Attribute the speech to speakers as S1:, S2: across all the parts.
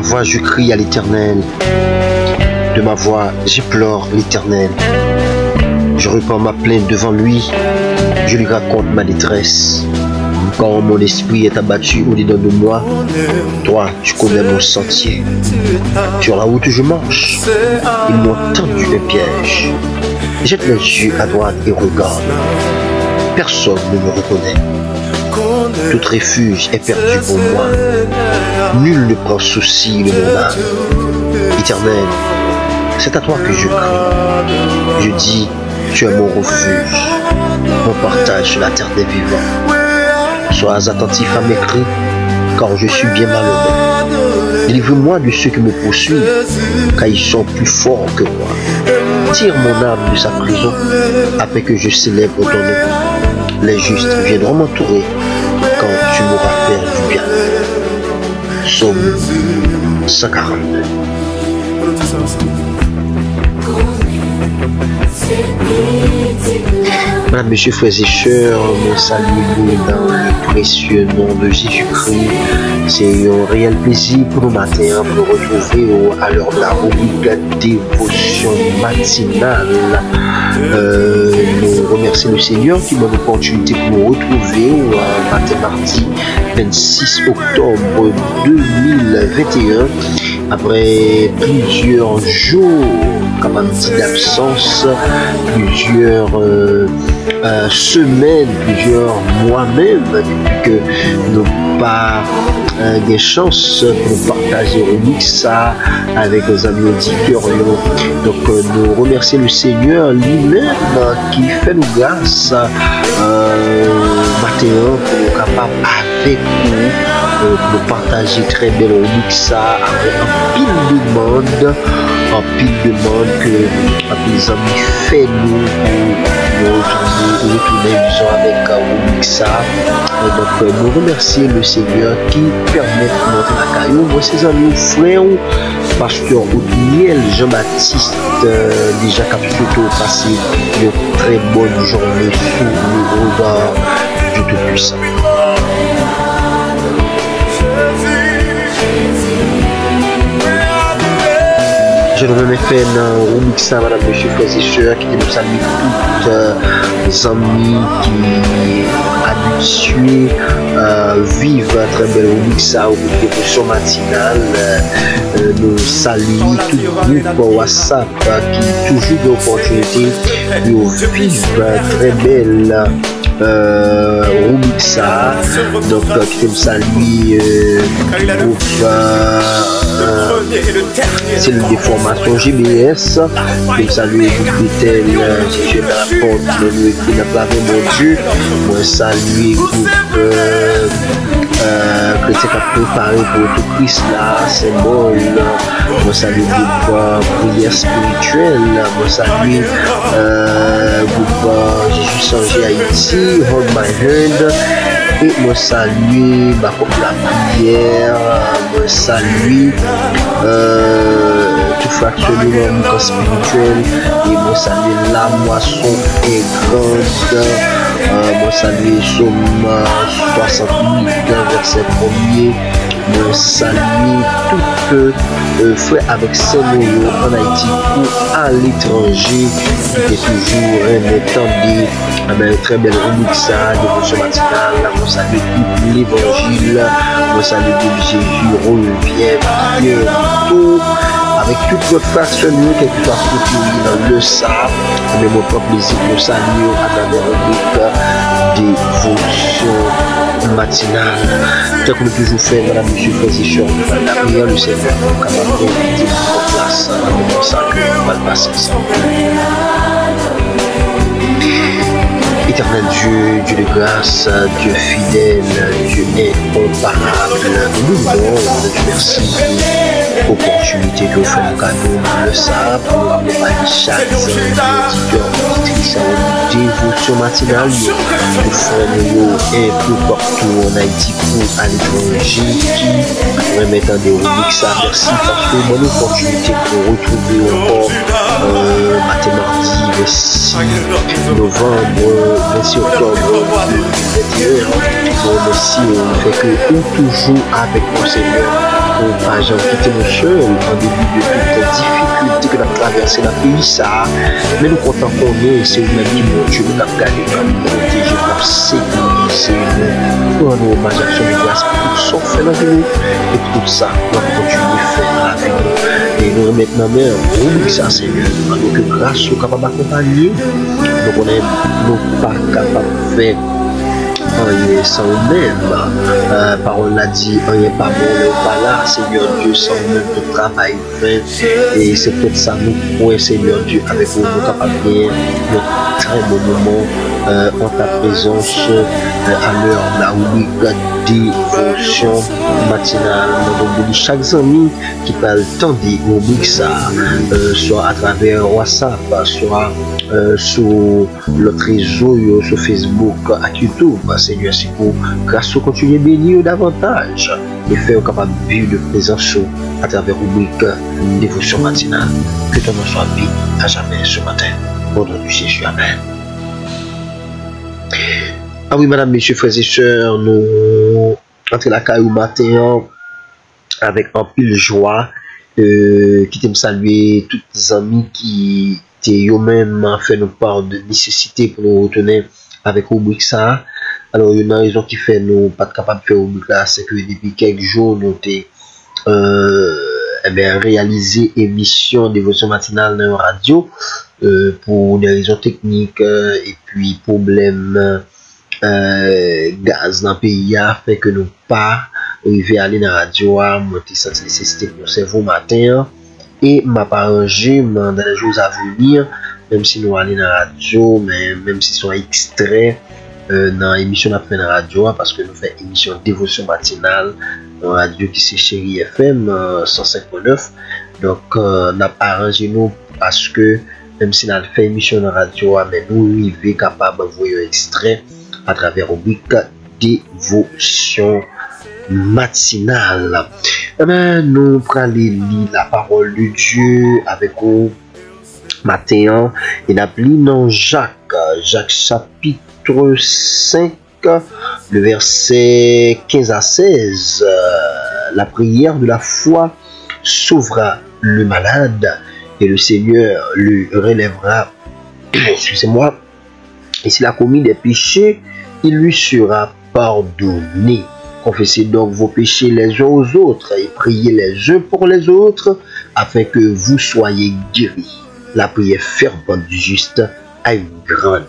S1: voix, je crie à l'Éternel. De ma voix, j'implore l'Éternel. Je répands ma plainte devant lui. Je lui raconte ma détresse. Quand mon esprit est abattu au-dedans de moi, toi, tu connais mon sentier. Sur la route, je marche. Ils m'ont tendu un piège. Jette les yeux à droite et regarde. Personne ne me reconnaît. Tout refuge est perdu pour moi. Nul ne prend souci de mon âme. Éternel, c'est à toi que je crie. Je dis, tu es mon refuge, mon partage sur la terre des vivants. Sois attentif à mes cris, car je suis bien malheureux. Délivre-moi de ceux qui me poursuivent, car ils sont plus forts que moi. Tire mon âme de sa prison, afin que je célèbre ton nom. Les justes viendront m'entourer quand tu m'auras fait du bien. Psaume 142. Madame, Monsieur, frères et sœurs, me saluez dans le précieux nom de Jésus-Christ. C'est un réel plaisir pour nous matin de nous retrouver à l'heure de la rubrique dévotion matinale. Nous remercions le Seigneur qui m'a donné l'opportunité pour nous retrouver matin mardi 26 octobre 2021 après plusieurs jours d'absence, plusieurs semaines, plusieurs mois même, depuis que nous pas des chances pour partager ça avec nos amis auditeurs. Donc nous remercions le Seigneur lui-même qui fait nous grâce matin pour nous capables avec nous de partager très belle ça avec un pile de monde. En pile de monde que les amis fait nous pour retourner avec Romixa. Donc nous remercions le Seigneur qui permet de monter la caillou. Moi, ses amis, frères, pasteur Oudniel Jean-Baptiste, déjà capitulé passé une très bonne journée sous le regard du Tout-Puissant. Je nous remets dans Romixa, madame, monsieur, frères et sœurs, qui nous salue toutes les amis qui habitués vivent un très bel Romixa au bout de dévotion matinale. Nous saluons tout le groupe WhatsApp qui toujours de l'opportunité de vivre très belle Romixa. Donc, qui nous salue groupe. C'est une déformation GBS. Je salue Boutel, Jésus dans la porte, le qui n'a pas vu mon Dieu. Moi, salue groupe chrétien qui a préparé pour tout Christ là, symbole. Moi, salue groupe prière spirituelle. Moi, salue groupe Jésus Sanger Haïti, Hold My Hand. Et moi salue la prière, moi salue tout fractionnement mon spirituel, et moi salue la moisson est grande. Moi salue Somme 68 verset 1er. Moi salue tout frère avec ses noyaux en Haïti ou à l'étranger qui est toujours étendu un très bel Romixa dévotion matinale. Moi salue tout l'évangile. Moi salue que Jésus revient bientôt avec toute notre faction quelque soit dans le sable. Mais mon propre plaisir nous salue à travers le dévotion matinale. Tant que nous toujours fait, madame, monsieur, frères et sœurs, la prière, le Seigneur, nous capable d'inviter notre place avec ça que nous allons passer ensemble. Éternel Dieu, Dieu de grâce, Dieu fidèle, Dieu incomparable, nous voulons te merci pour l'opportunité que vous faites au cadeau, le savent, pour accompagner chaque auditeur, auditrice à une dévotion matinale, pour faire nous et pour partout en Haïti, pour à l'étranger, qui remettent en déroulé ça. Merci parce que bonne opportunité pour retrouver encore matin mardi 26 novembre. 26 octobre 2021, merci, on fait que toujours avec mon Seigneur. pour pas jamais quitter nos seul en début de toute difficulté que nous avons traversé dans le pays ça. Mais nous comptons qu'on est, c'est vous-même qui mon Dieu nous a gardé, nous a protégé, nous a sécurisé, nous rendons hommage à son grâce pour tout ça fait dans nous et tout ça, nous allons continuer à faire avec nous. Et nous remettons dans main, oui, ça Seigneur, alors que grâce soit capable d'accompagner, donc on n'est pas capable de faire rien sans nous-mêmes. Parole l'a dit, rien pas bon, pas là, Seigneur Dieu, sans nous-mêmes, notre travail fait. Et c'est peut-être ça, nous pouvons, Seigneur Dieu, avec vous, nous capables de gagner notre très bon moment en ta présence à l'heure de la rubrique dévotion matinale. Nous avons chaque ami qui parle tant des rubriques ça, soit à travers WhatsApp, soit sur notre réseau, sur Facebook, à YouTube. Seigneur, c'est pour grâce au continuer bénir davantage et faire capable de vivre de présence à travers rubrique dévotion matinale. Que ton nom soit béni à jamais ce matin. Au nom du Jésus, amen. Ah oui, madame, messieurs, frères et sœurs, nous entrons la caille au matin avec un pile joie. Qui t'aime saluer tous les amis qui eux-mêmes fait nous part de nécessité pour nous retourner avec rubrique ça. Alors, il y a une raison qui fait nous pas capable de faire rubrique là, c'est que depuis quelques jours, nous avons réalisé émission dévotion matinale dans la radio pour des raisons techniques et puis problèmes gaz dans le pays a fait que nous pas arrivé à aller dans la radio à monter cette nécessité pour cerveau matin et m'a pas arrangé dans les jours à venir même si nous allons dans la radio mais même si sont extraits dans l'émission après dans la radio parce que nous faisons émission dévotion matinale dans la radio qui c'est Chérie FM 105.9 donc n'a pas arrangé nous parce que même si nous avons fait émission dans la radio mais nous arrivons capable de voir un extrait à travers rubrique dévotion matinale. Nous prenons lire la parole de Dieu avec vous matin. Il a lu dans Jacques chapitre 5, le verset 15 à 16. La prière de la foi sauvera le malade et le Seigneur le relèvera. Excusez-moi. Et s'il a commis des péchés, il lui sera pardonné. Confessez donc vos péchés les uns aux autres et priez les uns pour les autres afin que vous soyez guéris. La prière fervente du juste a une grande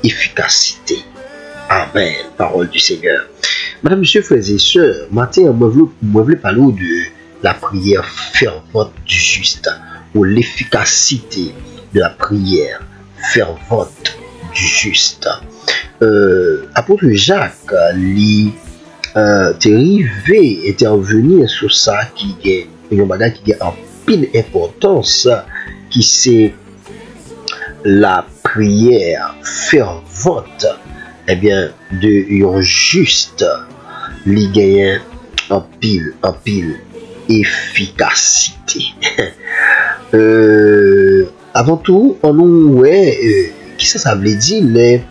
S1: efficacité. Amen. Parole du Seigneur. Madame, monsieur, frères et sœurs, matin, je voulais parler de la prière fervente du juste ou l'efficacité de la prière fervente du juste. Apôtre Jacques lui est intervenu sur ça qui est un bagage qui a en pile importance qui c'est la prière fervente de un juste li gagne en pile efficacité. Avant tout on nous qui ça veut dire les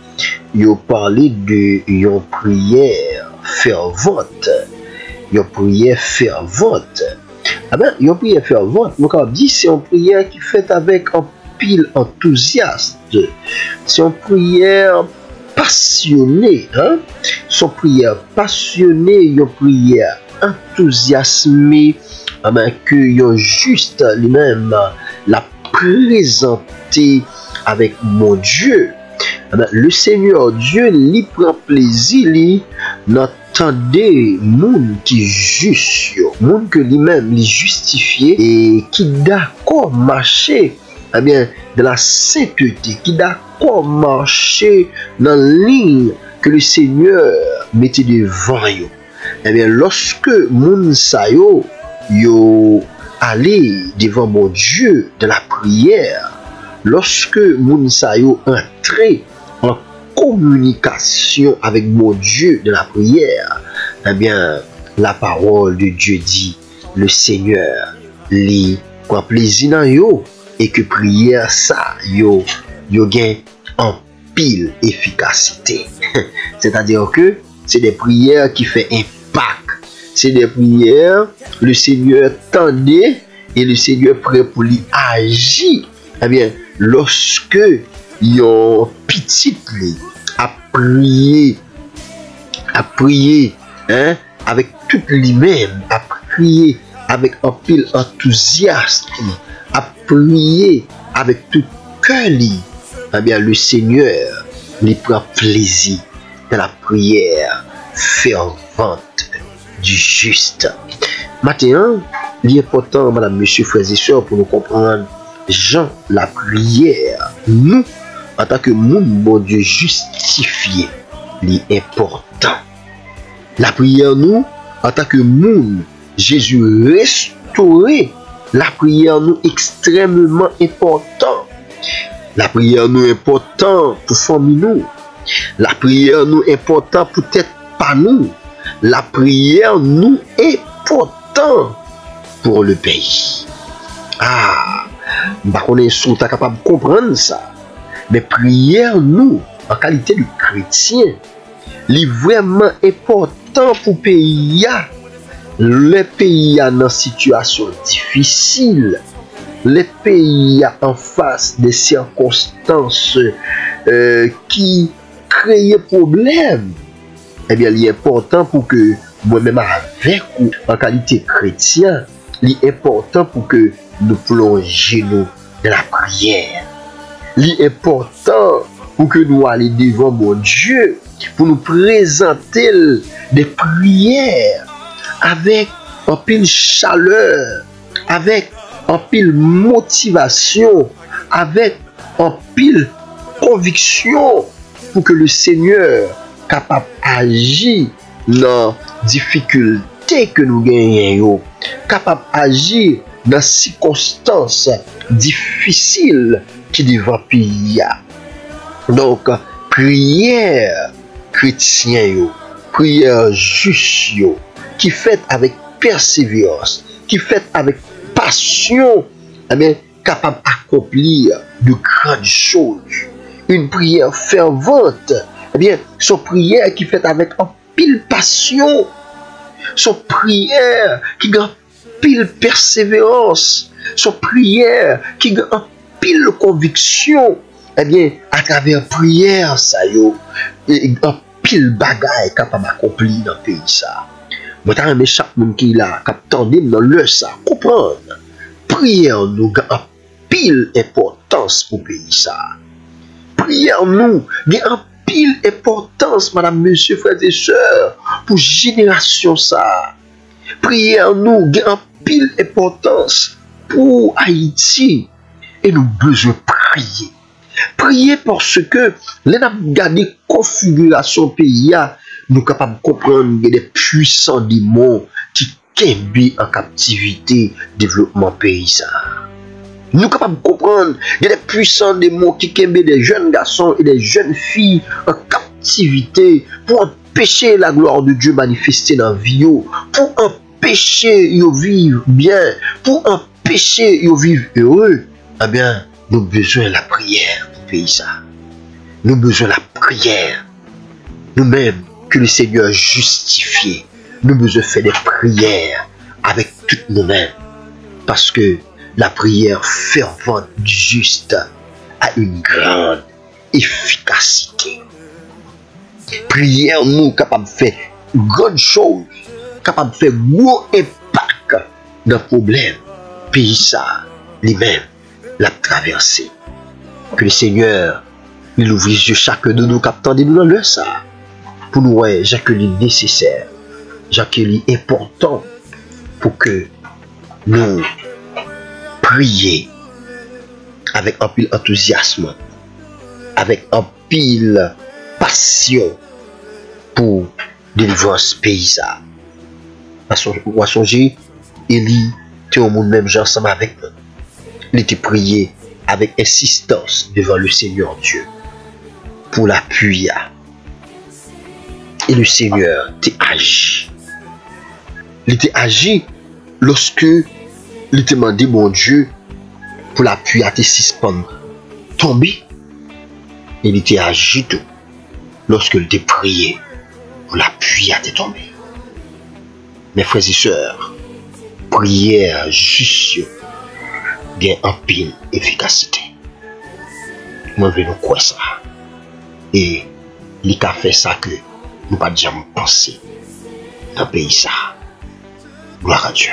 S1: yo parler de une prière fervente. Une prière fervente. Une prière fervente, nous avons dit c'est une prière qui fait avec un pile enthousiaste. C'est une prière passionnée. C'est une prière passionnée, une prière enthousiasmée. Que yon juste lui-même l'a présenté avec mon Dieu. Le Seigneur Dieu lui prend plaisir d'entendre moun qui juste, moun que lui-même lui justifié et qui d'accord marcher de la sainteté, qui d'accord marcher dans la ligne que le Seigneur mettait devant yo. Lorsque moun sa yo aller devant mon Dieu de la prière, lorsque moun sa yo entrer en communication avec mon Dieu de la prière, la parole de Dieu dit, le Seigneur li prend plaisir dans yo et que prière ça yo gagne en pile efficacité. C'est-à-dire que c'est des prières qui fait impact. c'est des prières, le Seigneur tendait et le Seigneur prêt pour lui agir. Eh bien, lorsque yon petit a prié, hein, avec tout lui-même, a prié avec un pile enthousiasme, a prié avec tout cœur, eh bien, le Seigneur lui prend plaisir dans la prière fervente du juste. Maintenant, l'important, madame, monsieur, frères et sœurs, pour nous comprendre, Jean, la prière, nous, en tant que monde, bon Dieu, justifié, l'important. La prière, nous, en tant que monde, Jésus restauré, la prière, nous, extrêmement important. La prière, nous, important pour famille, nous. La prière, nous, important pour peut-être pas nous. La prière, nous, important pour le pays. Ah, bah, on est surtout capable de comprendre ça. Mais prière, nous, en qualité de chrétien, est vraiment important pour le pays. Le pays a une situation difficile. Le pays a en face des circonstances qui créent problème. Eh bien, il est important pour que moi-même avec ou en qualité chrétien, il est important pour que nous plongions dans la prière. Il est important pour que nous allions devant mon Dieu, pour nous présenter des prières avec un pile chaleur, avec un pile motivation, avec un pile conviction, pour que le Seigneur capable d'agir dans les difficultés que nous gagnons, capable d'agir dans les circonstances difficiles qui devant pays. Donc, prière chrétienne, prière juste, qui fait avec persévérance, qui fait avec passion, eh bien, capable d'accomplir de grandes choses. Une prière fervente, eh bien, son prière qui fait avec un pile passion, son prière qui a pile persévérance, son prière qui a pile conviction, eh bien, à travers prière, ça yo, un pile bagaille capable d'accomplir dans le pays ça. Moi, t'as aimé chaque monde qui là, captant dans le ça, comprendre. Prière nous a un pile importance pour le pays ça. Prière nous a un pile importance, madame, monsieur, frères et sœurs, pour génération ça. Prière nous a un pile importance pour Haïti. Et nous besoin de prier. Prier parce que les gardé configuration pays, nous sommes capables de comprendre qu'il y a des puissants démons qui kembe en captivité développement pays. Nous sommes capables de comprendre qu'il y a des puissants démons qui kembe des jeunes garçons et des jeunes filles en captivité pour empêcher la gloire de Dieu manifester dans la vie, pour empêcher de vivre bien, pour empêcher de vivre heureux. Eh bien, nous avons besoin de la prière pour le pays ça. Nous avons besoin de la prière. Nous-mêmes, que le Seigneur justifie. Nous avons besoin de faire des prières avec toutes nous-mêmes. Parce que la prière fervente du juste a une grande efficacité. Prière nous capable de faire grande chose, capable de faire gros impact dans le problème. Pays ça, lui-même, l'a traversé. Que le Seigneur il ouvre les yeux chacun de nous captant de nous dans le ça. Pour nous, ouais, j'accueille nécessaire, j'accueille important pour que nous prions avec un pile enthousiasme, avec un pile passion pour délivrer ce pays. On va songer, Élie était au monde même ensemble avec nous. Il était prié avec insistance devant le Seigneur Dieu pour l'appui. Et le Seigneur t'a agi. Il t'a agi lorsque il t'a demandé, mon Dieu, pour l'appui à te suspendre, tomber. Il t'a agi tout lorsque il t'a prié pour l'appui à te tomber. mes frères et sœurs, prière juste bien en pile efficacité. Moi je nous croire ça. Et il a fait ça que nous pas jamais pensé dans le pays ça. Gloire à Dieu.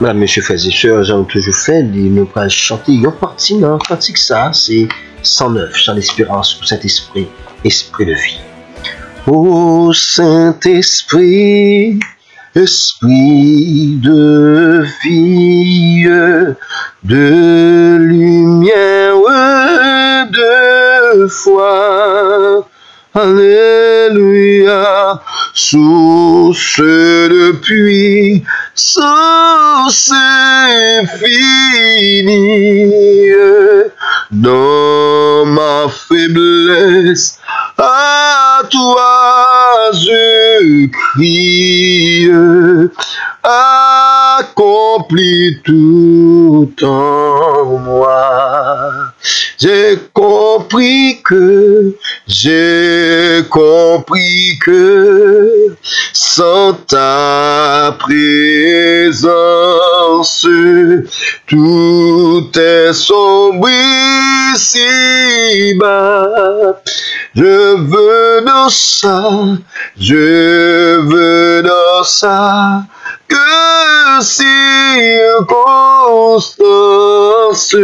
S1: Madame, monsieur, frères et sœurs, j'ai toujours fait, nous allons chanter une partie dans cantique ça, c'est 109, chant d'espérance pour Saint-Esprit, esprit de vie. Ô Saint-Esprit, esprit de vie, de lumière, de foi, alléluia, source de puissance infinie, dans ma faiblesse, à toi je crie, accomplis tout en moi. J'ai compris que sans ta présence, tout est sombre ici-bas. Je veux dans ça, que circonstance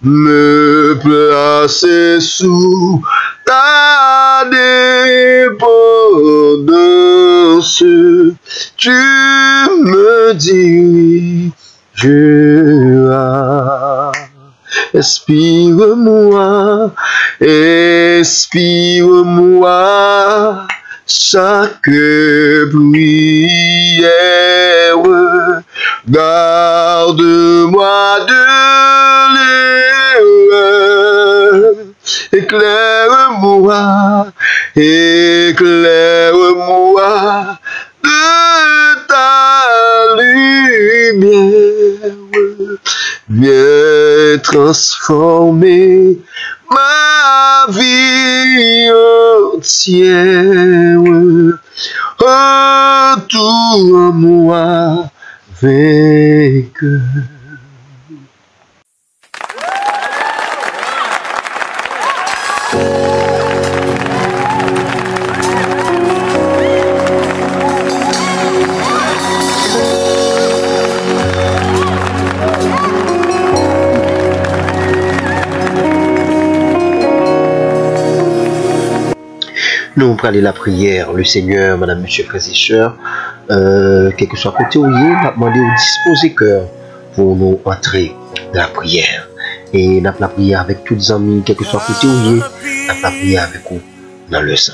S1: me placer sous ta dépendance. Tu me dis, inspire-moi, chaque prière, garde-moi de l'erreur, éclaire-moi de ta lumière, viens transformer ma vie entière. Retourne-moi vainqueur. Nous prenons la prière, le Seigneur, madame, monsieur, frères et sœurs, quel que soit côté où il est, nous demandons de disposer cœur pour nous entrer dans la prière. Et nous la prière avec tous les amis, quel que soit côté où il est, nous la prière avec vous dans le sang.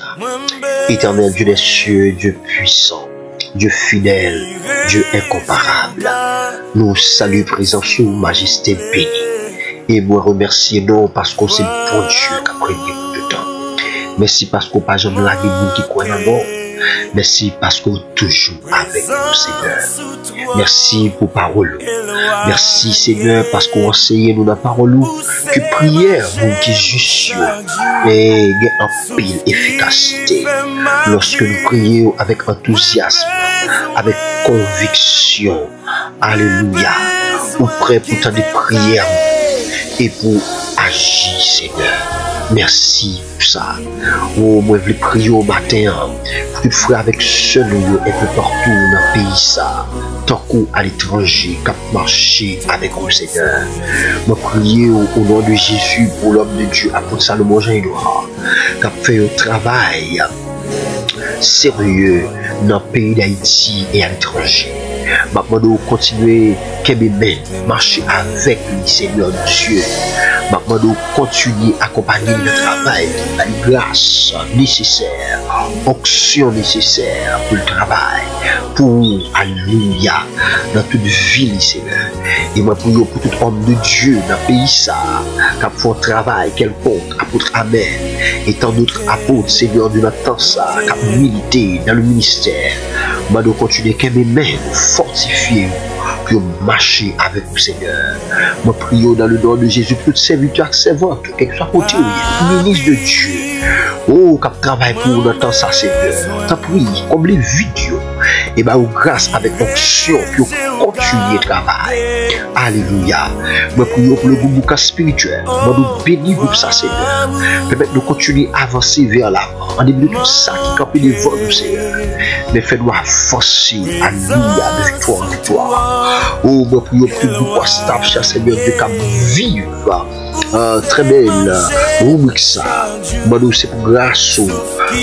S1: Éternel Dieu des cieux, Dieu puissant, Dieu fidèle, Dieu incomparable, nous saluons présence sous majesté bénie. Et moi remercier non parce qu'on c'est le bon Dieu qui a pris beaucoup de temps. Merci parce qu'on n'a pas jamais la vie qui croit en nous. Merci parce qu'on est toujours avec nous, Seigneur. Merci pour parole. Merci, Seigneur, parce qu'on enseigne nous la parole que prière, nous qui juste et en pile efficacité. Lorsque nous prions avec enthousiasme, avec conviction, alléluia, ou prêt pour tant de prières et pour agir, Seigneur. Merci pour ça. Oh, moi, je veux prier au matin pour tout frère avec seul un peu partout dans le pays ça. Tant qu'à l'étranger, qui marché avec vous, Seigneur. Moi, prier au nom de Jésus pour l'homme de Dieu, apôtre Salomon Jean-Édouard, qui a fait un travail sérieux dans le pays d'Haïti et à l'étranger. Maintenant, nous continuer à marcher avec lui, Seigneur Dieu. Maintenant, nous continuer à accompagner le travail, la grâce nécessaire, onction nécessaire pour le travail, pour, alléluia, dans toute ville, Seigneur. Et moi, pour tout homme de Dieu dans le pays, ça, qui a fait un travail quelconque, apôtre Amen, et tant d'autres apôtres, Seigneur, de notre temps, ça, qui a milité dans le ministère. Moi, nous continuer à fortifier pour marcher avec vous, Seigneur. Moi, prie dans le nom de Jésus, tout serviteur, servante, quel que soit côté, ministre de Dieu. Oh, qui travaille pour notre temps, ça, Seigneur. T'as pris, comme les vidéos, et bien, grâce avec l'onction, pour continuer le travail. Alléluia. Moi, prions pour le groupe spirituel. Moi, nous bénissons pour ça, Seigneur. Permettre de continuer à avancer vers l'avant. En début de tout ça qui campe devant nous, Seigneur. Mais fais-nous avancer. Alléluia. De victoire en victoire. Oh, moi, prions pour le groupe staff, cher Seigneur, de cap vivre. Très belle rubrique ça. Moi, nous, c'est pour grâce.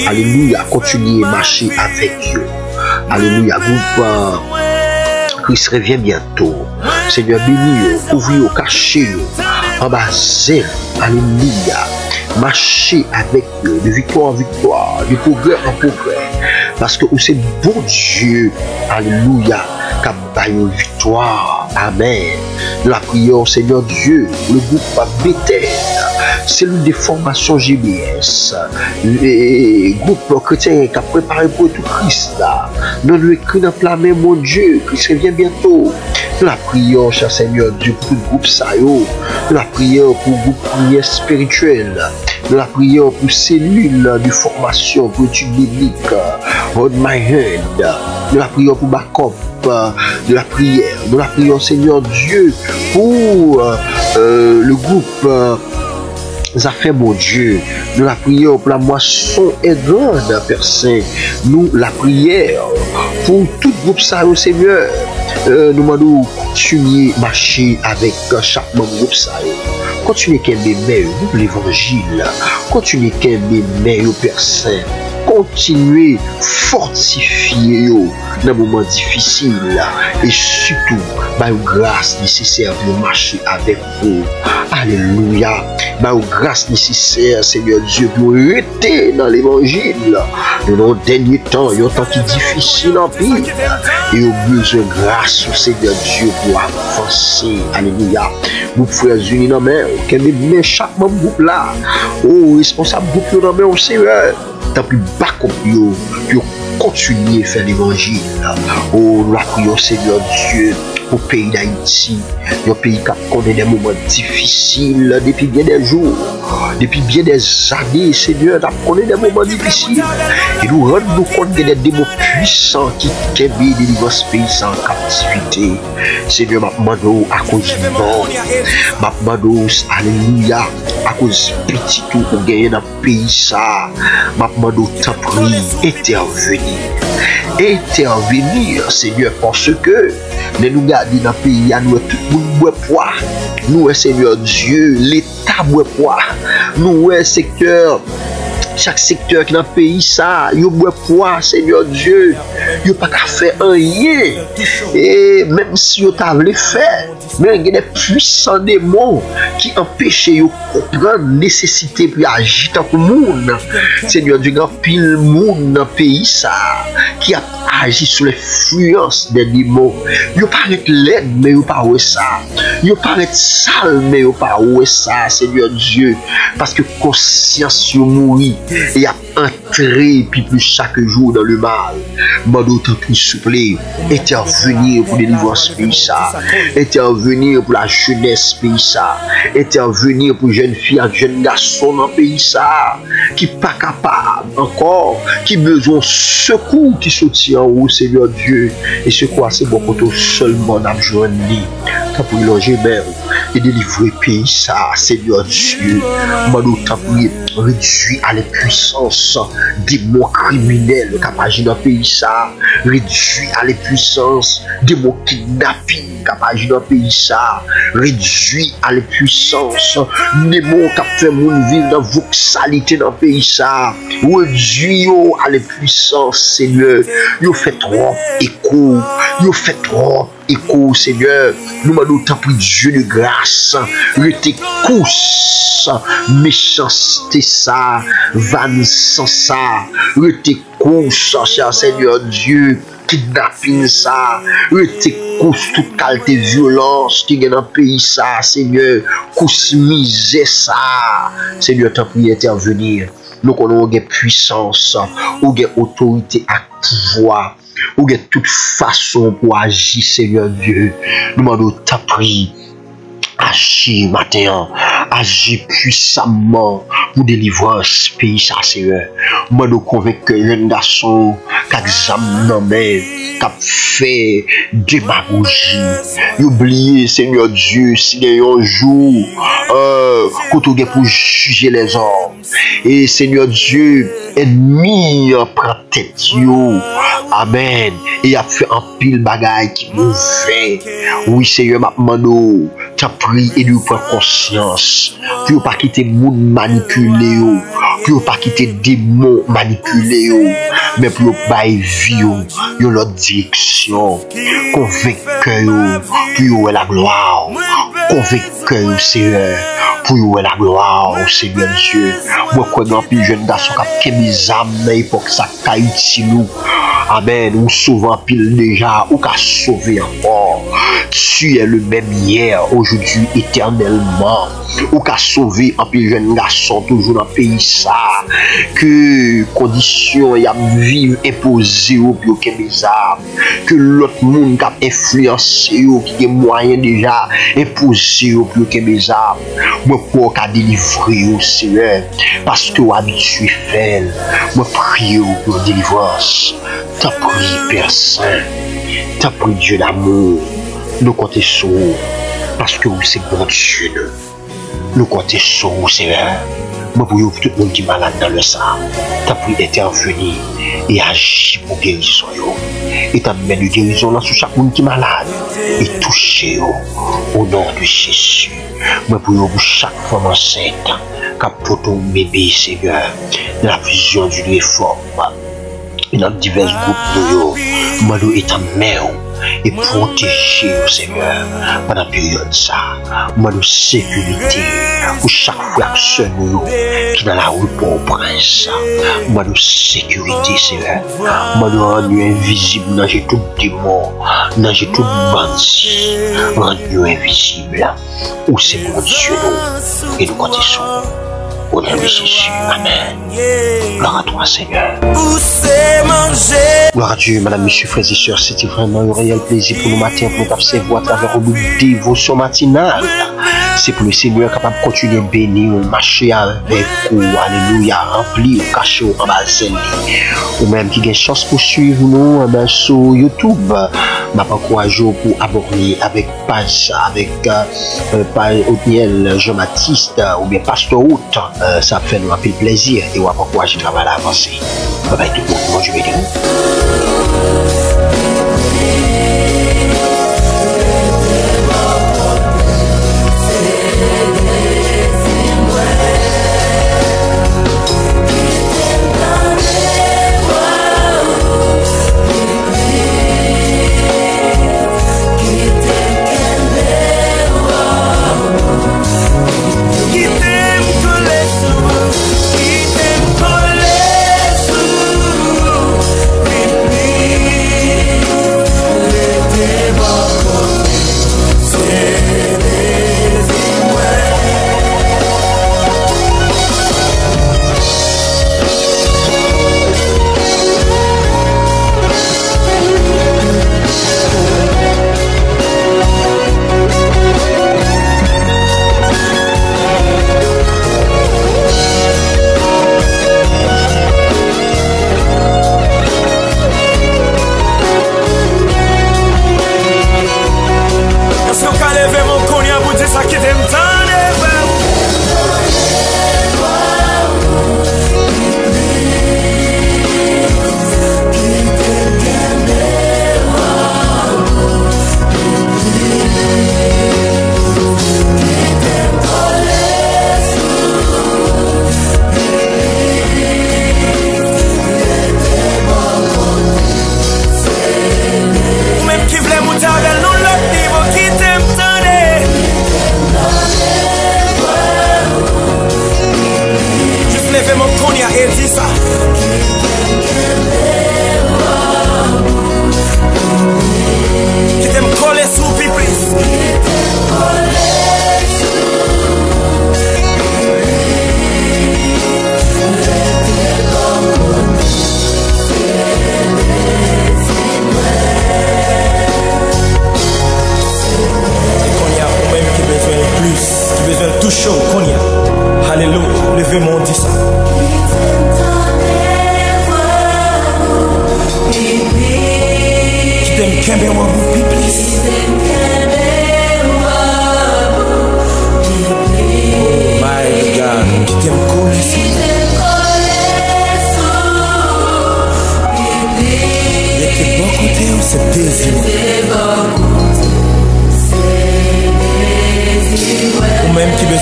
S1: Alléluia. Continuer à marcher avec eux. Alléluia. Groupe. Christ revient bientôt. Seigneur, bénis, ouvre, cachez, embrasez. Alléluia. Marchez avec eux, de victoire en victoire, de progrès en progrès. Parce que c'est bon Dieu. Alléluia. Qui une victoire. Amen. La prière, Seigneur Dieu, le groupe Bethel, cellule de formation GBS, le groupe chrétien qui a préparé pour tout Christ là. Nous nous écrivons dans la main, mon Dieu, Christ revient bientôt. La prière, cher Seigneur Dieu, pour le groupe Sayo, la prière pour le groupe prière spirituel, la prière pour cellule de formation, pour études bibliques, Hold My Hand, la prière pour backup, de la prière, Seigneur Dieu, pour le groupe affaires, mon Dieu, nous la prière pour la moisson et grande, Père Saint, nous la prière pour tout groupe ça, Seigneur, nous demandons continuer à marcher avec chaque membre groupe ça, continuer à aimer l'évangile, continuer à aimer Père Saint, continuer à fortifier dans les moments difficiles et surtout par grâce nécessaire de marcher avec vous. Alléluia. Par grâce nécessaire, Seigneur Dieu, pour rester dans l'évangile. Dans nos derniers temps, il y a un temps qui est difficile en pire. Et au besoin de grâce au Seigneur Dieu pour avancer. Alléluia. Vous frères unis dans la main, qu'elle met chaque membre groupe là. Oh, responsable groupe dans la main au Seigneur. Tant pis bas comme yo, pour continuer à faire l'évangile. Oh, nous la prions, Seigneur Dieu, pour le pays d'Haïti, un pays qui connaît des moments difficiles depuis bien des jours, depuis bien des années, Seigneur, nous connaît des moments difficiles. Et nous rendons compte qu'il y a des démons puissants qui québent délivrent ce pays sans captivité. Seigneur, ma demande à cause du monde, ma demande, alléluia, à cause petit tout pour gagner dans le pays ça, ma demande t'en prie, intervenir, Seigneur, parce que nous gardons dans le pays, nous tout le monde boit poids. Nous, Seigneur Dieu, l'État boit poids. Nous, secteur, chaque secteur qui est dans le pays, ça, il boit poids, Seigneur Dieu. Il n'y a pas qu'à faire rien. Et même si vous avez fait, mais il y a des puissants démons qui empêchent de comprendre la nécessité pour agir dans le monde. Seigneur Dieu, il y a pile monde dans le pays, ça, qui a agi sous l'influence des démons. Ils paraissent laid, mais ils pas ça. Ils paraissent sale, mais ils pas ça, Seigneur Dieu. Parce que conscience mourit et a entré puis plus chaque jour dans le mal. Mais d'autant plus souple, intervenir pour délivrer ce pays ça, intervenir pour la jeunesse pays ça, intervenir pour jeunes filles et jeunes garçons dans le pays ça, qui pas capable encore, qui besoin de secours qui soutient en haut, Seigneur Dieu. Et ce quoi c'est bon pour toi seulement dans le jour t'as pour loger même et délivrer le pays ça, Seigneur Dieu. Nous t'as pour réduire à la puissance des mots criminels qui dans le pays ça, réduire à la puissance des mots kidnapping qui dans le pays ça, réduire à la puissance des mots qui fait moun vivre dans voxalité dans le pays ça, réduire à la puissance, Seigneur. Vous faites trop écho, vous faites trop écho, Seigneur. Nous m'en autant pris Dieu de grâce, rete cousse, méchanceté ça, van sans ça, rete cousse, cher Seigneur Dieu, kidnapping ça, rete cousse toute qualité violence qui est dans le pays ça, Seigneur, cousse misère ça, Seigneur, t'as prié intervenir. Nous avons une puissance, une autorité à pouvoir, ou de toute façon pour agir, Seigneur Dieu. Nous demandons ta prière. Agis matin, agis puissamment pour délivrer ce pays, ça, Seigneur. Moi, nous convainc que jeune garçon, qui examine, qui a fait démagogie, oubliez, Seigneur Dieu, s'il y a un jour, quand on est pour juger les hommes, et Seigneur Dieu, ennemi prend tête, amen, et a fait un pile bagaille qui nous fait, oui, Seigneur, maintenant, t'as pris et nous prendre conscience, pour pas quitter monde manipulé, pour pas quitter démons manipulés, mais pour pas vie, l'autre direction, convaincre, pour la gloire, convaincre, Seigneur, pour la gloire, Seigneur Dieu. Moi, quand on a plus jeune garçon qui a mis âmes pour que ça caille ici nous. Amen. Ou souvent pile déjà, ou qu'a sauvé encore. Tu es le même hier, aujourd'hui, éternellement. Ou qu'a sauvé un peu jeune garçon toujours dans le pays ça. Que conditions y a vivre imposées au plus que mes âmes. Que l'autre monde qui a influencé ou qui a moyen déjà imposé au plus que mes âmes. Moi, pour qu'à délivrer au Seigneur. Parce que vous habitué faire. Moi, prie pour délivrance. T'as pris Père Saint, t'as pris Dieu d'amour, nous comptons sur vous, parce que vous c'est bon Dieu, nous comptons sur vous, Seigneur. Moi, pour tout le monde qui est malade dans le sang, t'as pris intervenir et agir pour guérison. Et t'as mis de guérison sur chaque monde qui est malade et toucher au nom de Jésus. Moi, pour chaque femme enceinte, qui a pour ton bébé, Seigneur, la vision d'une réforme. Dans divers groupes de moi est en mer et protéger au Seigneur pendant la période ça. Moi de sécurité pour chaque frère qui dans la rue pour prince. Moi de sécurité Seigneur. Moi de rendre invisible dans tout démon, dans tout bandit, rendre invisible. Où c'est mon Dieu nous et nous comptons sur au nom de Jésus. Amen. Gloire à toi, Seigneur. Gloire à Dieu, madame, monsieur, frères et sœurs. C'était vraiment un réel plaisir pour nous matin, pour nous observer à travers une dévotion matinale. C'est pour le Seigneur capable de continuer à bénir, marcher avec vous. Alléluia. Remplir, cacher en bas ou même qui a une chance pour suivre nous sur YouTube. Je m'encourage pour abonner avec page, avec page Otniel Jean-Baptiste ou bien Pasteur Haute. Ça fait nous un peu plaisir et on va encourager le travail à avancer. Bye bye tout le monde. Moi je vais dire.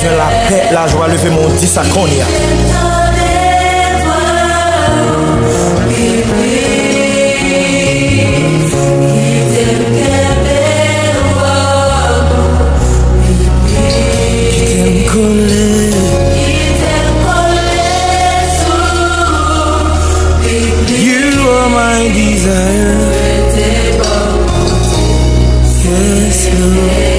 S2: besoin la paix, la joie, lever mon 10 à Konya. You are my desire. Yes, Lord.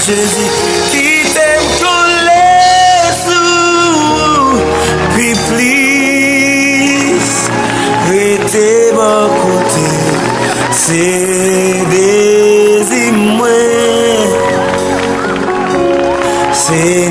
S2: Jésus, qui t'aime coller sous, puis please, restez mon côté, c'est des imoués, c'est